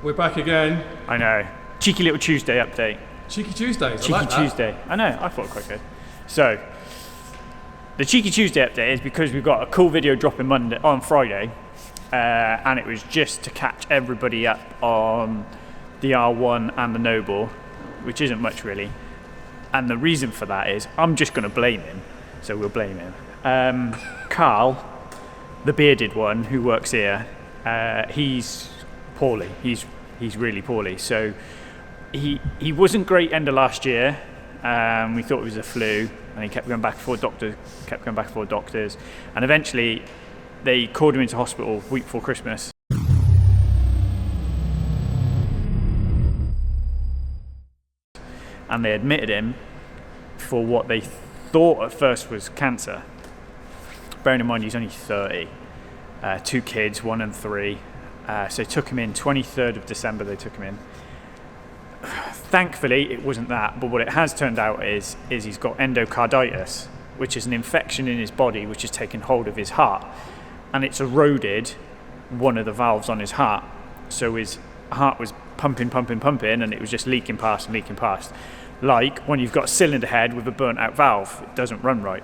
We're back again. I know. Cheeky little Tuesday update. Cheeky Tuesdays. Cheeky Tuesday. I know. I thought quite good. So, the Cheeky Tuesday update is because we've got a cool video dropping on Friday, and it was just to catch everybody up on the R1 and the Noble, which isn't much really. And the reason for that is I'm just going to blame him. So we'll blame him. Karl, the bearded one who works here, he's poorly. He's really poorly. So he wasn't great end of last year. We thought it was a flu, and he kept going back for doctors, and eventually they called him into hospital week before Christmas. And they admitted him for what they thought at first was cancer. Bearing in mind he's only 30, 2 kids, 1 and 3. So they took him in 23rd of December. They took him in. Thankfully, it wasn't that. But what it has turned out is he's got endocarditis, which is an infection in his body which has taken hold of his heart, and it's eroded one of the valves on his heart. So his heart was pumping, and it was just leaking past. Like when you've got a cylinder head with a burnt out valve, it doesn't run right.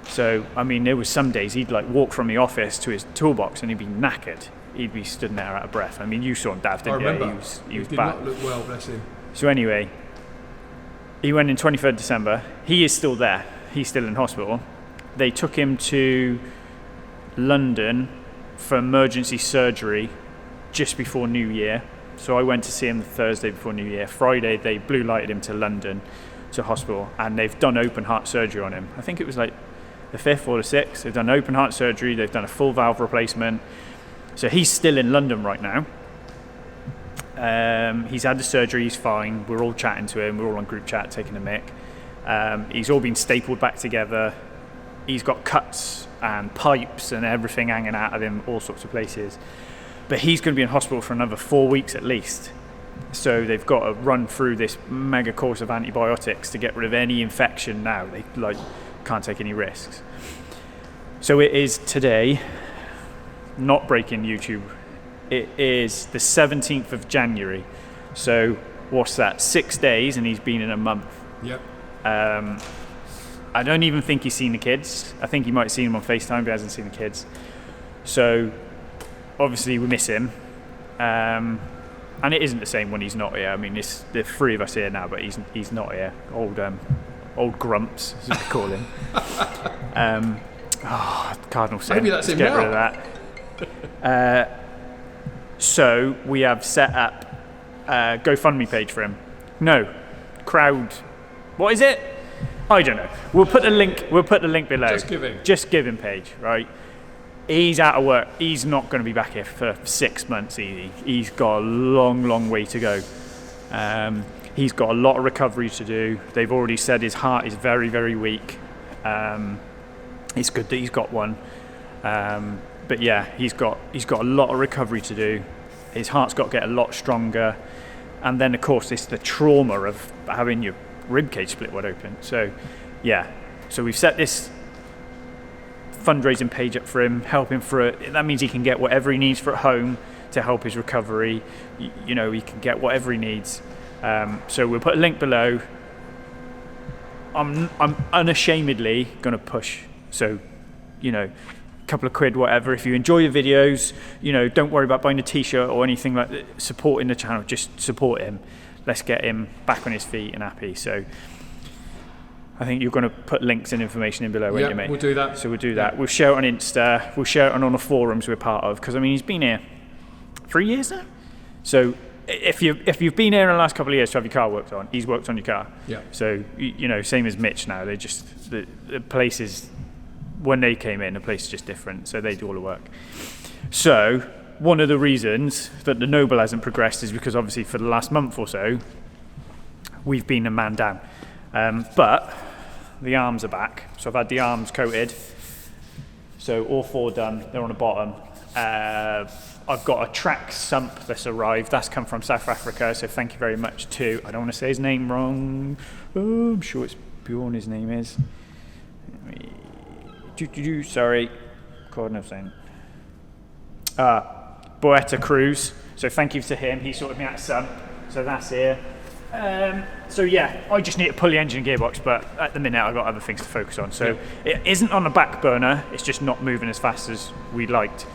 So, I mean, there was some days he'd like walk from the office to his toolbox and he'd be knackered. He'd be stood there out of breath. I mean, you saw him, Dav, didn't you? He was did bad. not look well, bless him. So anyway, he went in 23rd December. He is still there. He's still in hospital. They took him to London for emergency surgery just before New Year. So I went to see him the Thursday before New Year. Friday, they blue lighted him to London, to hospital, and they've done open heart surgery on him. I think it was like the 5th or the 6th. They've done open heart surgery. They've done a full valve replacement. So he's still in London right now. He's had the surgery. He's fine. We're all chatting to him. We're all on group chat taking a mic. He's all been stapled back together. He's got cuts and pipes and everything hanging out of him, all sorts of places. But he's going to be in hospital for another 4 weeks at least. So they've got to run through this mega course of antibiotics to get rid of any infection now. They can't take any risks. So it is today, not breaking YouTube. It is the 17th of January. So what's that? 6 days, and he's been in a month. Yep. I don't even think he's seen the kids. I think he might have seen them on FaceTime, but he hasn't seen the kids. So obviously we miss him. And it isn't the same when he's not here. I mean, it's the 3 of us here now, but he's not here. Old grumps, as we call him. Cardinal sin. Maybe that's Let's him get now. rid of that. So we have set up a GoFundMe page for him. No, crowd. What is it? I don't know. We'll put the link below. Just giving page, right? He's out of work. He's not going to be back here for 6 months easy. He's got a long way to go. He's got a lot of recovery to do. They've already said his heart is very weak. It's good that he's got one. But yeah, he's got a lot of recovery to do. His heart's got to get a lot stronger. And then, of course, it's the trauma of having your ribcage split wide open. So, yeah. So we've set this fundraising page up for him, help him through it. That means he can get whatever he needs for at home to help his recovery. He can get whatever he needs. So we'll put a link below. I'm unashamedly going to push. So, a couple of quid, whatever. If you enjoy the videos, don't worry about buying a t-shirt or anything like that. Supporting the channel, just support him. Let's get him back on his feet and happy. So I think you're going to put links and information in below, won't you, mate? We'll do that. So we'll do that. We'll share it on Insta. We'll share it on the forums we're part of. Because, I mean, he's been here 3 years now. So if you've been here in the last couple of years to have your car worked on, he's worked on your car. Yeah. So, same as Mitch now. They just, the place is, when they came in, the place is just different. So they do all the work. So one of the reasons that the Noble hasn't progressed is because obviously for the last month or so, we've been a man down. But the arms are back. So I've had the arms coated. So all 4 done. They're on the bottom. I've got a track sump that's arrived. That's come from South Africa. So thank you very much to, I don't want to say his name wrong. Oh, I'm sure it's Bjorn, his name is. Sorry. God, no saying. Boetta Cruz. So thank you to him. He sorted me out some. So that's here. So yeah, I just need to pull the engine and gearbox, but at the minute I've got other things to focus on. So it isn't on the back burner, it's just not moving as fast as we liked.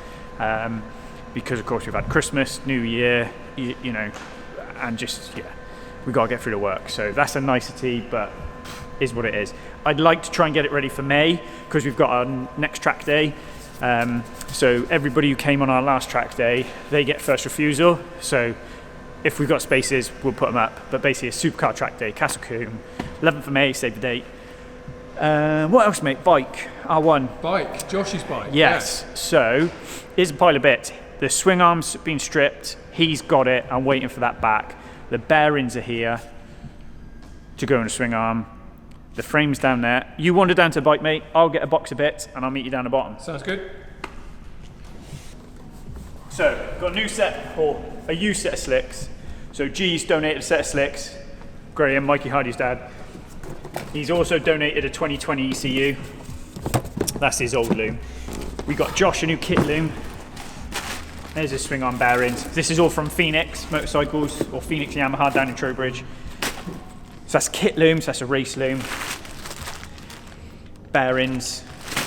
Because of course we've had Christmas, New Year, you know, and just, yeah, we got to get through the work. So that's a nicety, but is what it is. I'd like to try and get it ready for May, because we've got our next track day. So everybody who came on our last track day, they get first refusal. So if we've got spaces, we'll put them up. But basically, a supercar track day, Castle Combe, 11th of May, save the date. What else, mate? Bike, R1. Bike, Josh's bike. Yes. Yeah. So here's a pile of bits. The swing arm's been stripped. He's got it. I'm waiting for that back. The bearings are here to go on the swing arm. The frame's down there. You wander down to the bike, mate. I'll get a box of bits and I'll meet you down the bottom. Sounds good. So, got a new set, or a used set of slicks. So G's donated a set of slicks. Graham, Mikey Hardy's dad. He's also donated a 2020 ECU. That's his old loom. We got Josh a new kit loom. There's his swing arm bearings. This is all from Phoenix Motorcycles, or Phoenix Yamaha down in Trowbridge. So that's kit looms, that's a race loom. Bearings,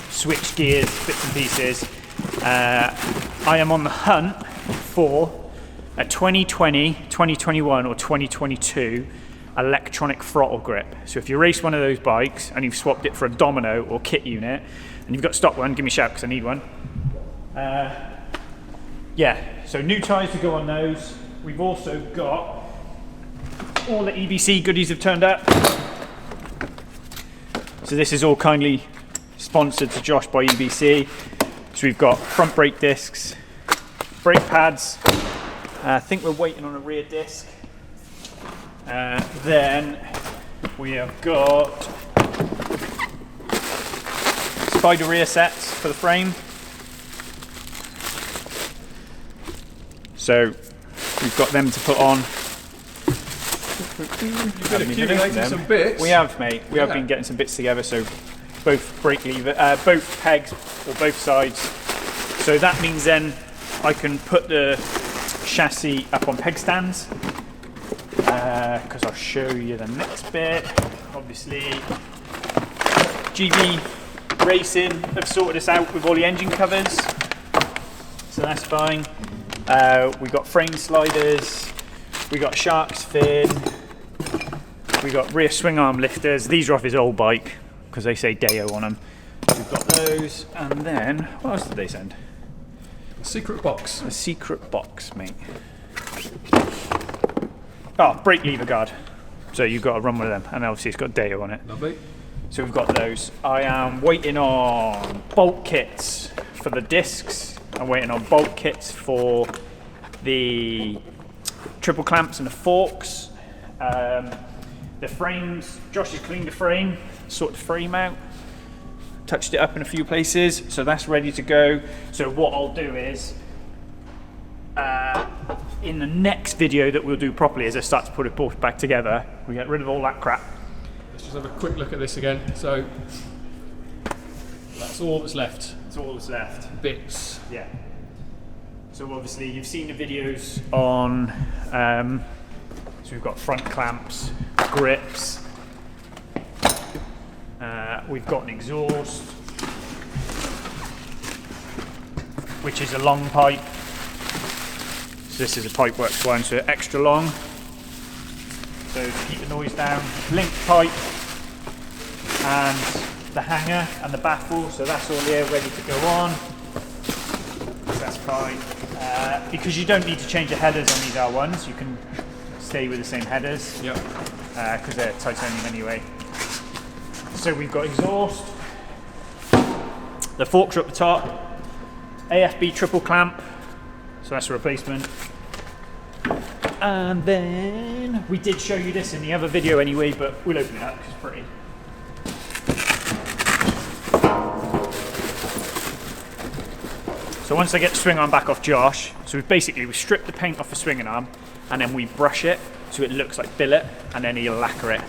switch gears, bits and pieces. I am on the hunt for a 2020, 2021 or 2022 electronic throttle grip. So if you race one of those bikes and you've swapped it for a Domino or kit unit and you've got a stock one, give me a shout because I need one. Yeah, so new tyres to go on those. We've also got all the EBC goodies have turned up. So this is all kindly sponsored to Josh by EBC. So we've got front brake discs, brake pads. I think we're waiting on a rear disc. Then we have got spider rear sets for the frame. So we've got them to put on. You've been accumulating some bits. We have, mate. We have been getting some bits together. So both brake lever, both pegs or both sides. So that means then I can put the chassis up on peg stands. Because I'll show you the next bit. Obviously, GB Racing have sorted us out with all the engine covers, so that's fine. We got frame sliders, we got shark's fin, we got rear swing arm lifters. These are off his old bike because they say Deo on them. We've got those, and then what else did they send? A secret box. A secret box, mate. Oh, brake lever guard. So you've got to run one of them, and obviously it's got Deo on it. Lovely. So we've got those. I am waiting on bolt kits for the discs. I'm waiting on bolt kits for the triple clamps and the forks. The frames, Josh has cleaned the frame, sorted the frame out, touched it up in a few places, so that's ready to go. So what I'll do is, in the next video that we'll do properly as I start to put it both back together, we get rid of all that crap. Let's just have a quick look at this again. So that's all that's left. That's all that's left. Bits. Yeah. So obviously you've seen the videos on, so we've got front clamps, grips, we've got an exhaust, which is a long pipe. So this is a Pipeworks one, so extra long. So to keep the noise down, link pipe, and the hanger and the baffle. So that's all here, ready to go on. So that's fine. Because you don't need to change the headers on these R1s, you can stay with the same headers. Yep. Because they're titanium anyway. So we've got exhaust. The forks are at the top. AFB triple clamp. So that's a replacement. And then we did show you this in the other video anyway, but we'll open it up because it's pretty. So once I get the swing arm back off Josh, so we've stripped the paint off the swing arm and then we brush it so it looks like billet, and then he'll lacquer it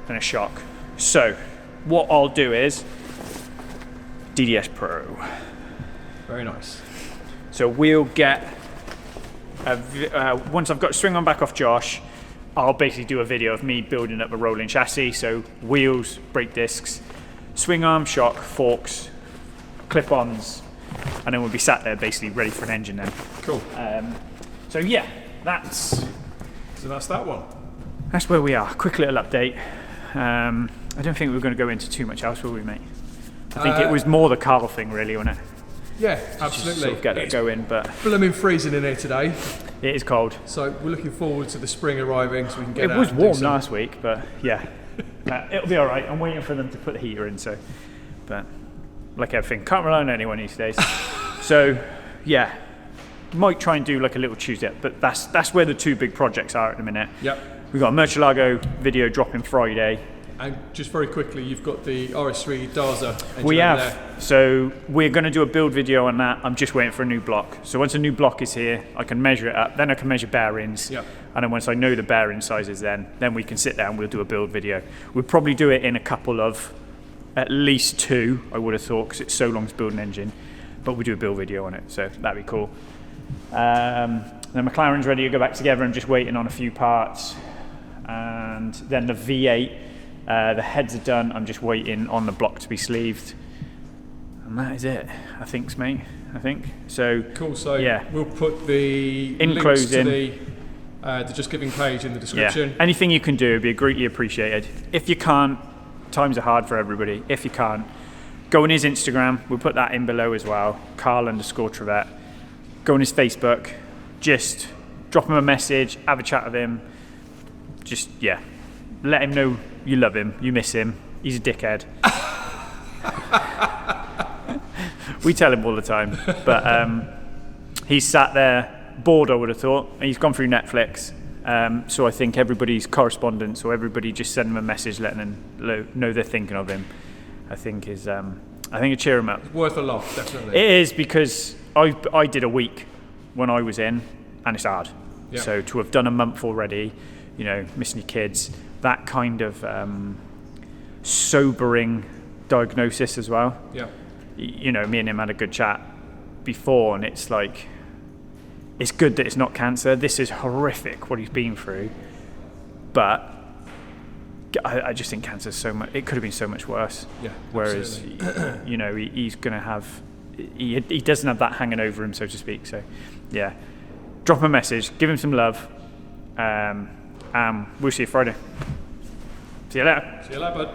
and a shock. So what I'll do is DDS Pro. Very nice. So we'll get, once I've got a swing arm back off Josh, I'll basically do a video of me building up a rolling chassis. So wheels, brake discs, swing arm, shock, forks, clip-ons, and then we'll be sat there basically ready for an engine then. Cool. So yeah, that's that one. That's where we are. Quick little update. I don't think we're going to go into too much else, will we, mate? I think it was more the Karl thing, really, wasn't it? Yeah, absolutely. Just sort of get it going, but blooming freezing in here today. It is cold. So we're looking forward to the spring arriving, so we can get out. It was and do warm some- last week, but yeah, it'll be all right. I'm waiting for them to put the heater in, so. But like everything, can't rely on anyone these days. So yeah, might try and do like a little Tuesday, but that's where the two big projects are at the minute. Yep. We've got a Murcielago video dropping Friday. And just very quickly, you've got the RS3 Daza engine We over have. there. So we're going to do a build video on that. I'm just waiting for a new block. So once a new block is here, I can measure it up. Then I can measure bearings. Yep. And then once I know the bearing sizes, then we can sit down. We'll do a build video. We'll probably do it in a couple of, at least 2. I would have thought, because it's so long to build an engine. But we'll do a build video on it. So that'd be cool. Then McLaren's ready to go back together. I'm just waiting on a few parts. And then the V8. The heads are done. I'm just waiting on the block to be sleeved, and that is it. I think, mate. I think so. Cool. So yeah, we'll put the links to the Just Giving page in the description. Yeah. Anything you can do would be greatly appreciated. If you can't, times are hard for everybody. If you can't, go on his Instagram. We'll put that in below as well. Karl_Trevette. Go on his Facebook. Just drop him a message. Have a chat with him. Just let him know you love him, you miss him, he's a dickhead. We tell him all the time, but he's sat there bored, I would have thought, and he's gone through Netflix. So I think everybody's correspondence, or everybody just send him a message letting him know they're thinking of him, I think is, I think it'd cheer him up. Worth a laugh, definitely. It is, because I did a week when I was in, and it's hard. Yeah. So to have done a month already, you know, missing your kids, that kind of sobering diagnosis as well. Yeah. You know, me and him had a good chat before, and it's like, it's good that it's not cancer. This is horrific what he's been through, but I just think cancer's so much. It could have been so much worse. Yeah. Whereas, you know, he's going to have. He doesn't have that hanging over him, so to speak. So, yeah, drop him a message, give him some love. We'll see you Friday. See you later. See you later, bud.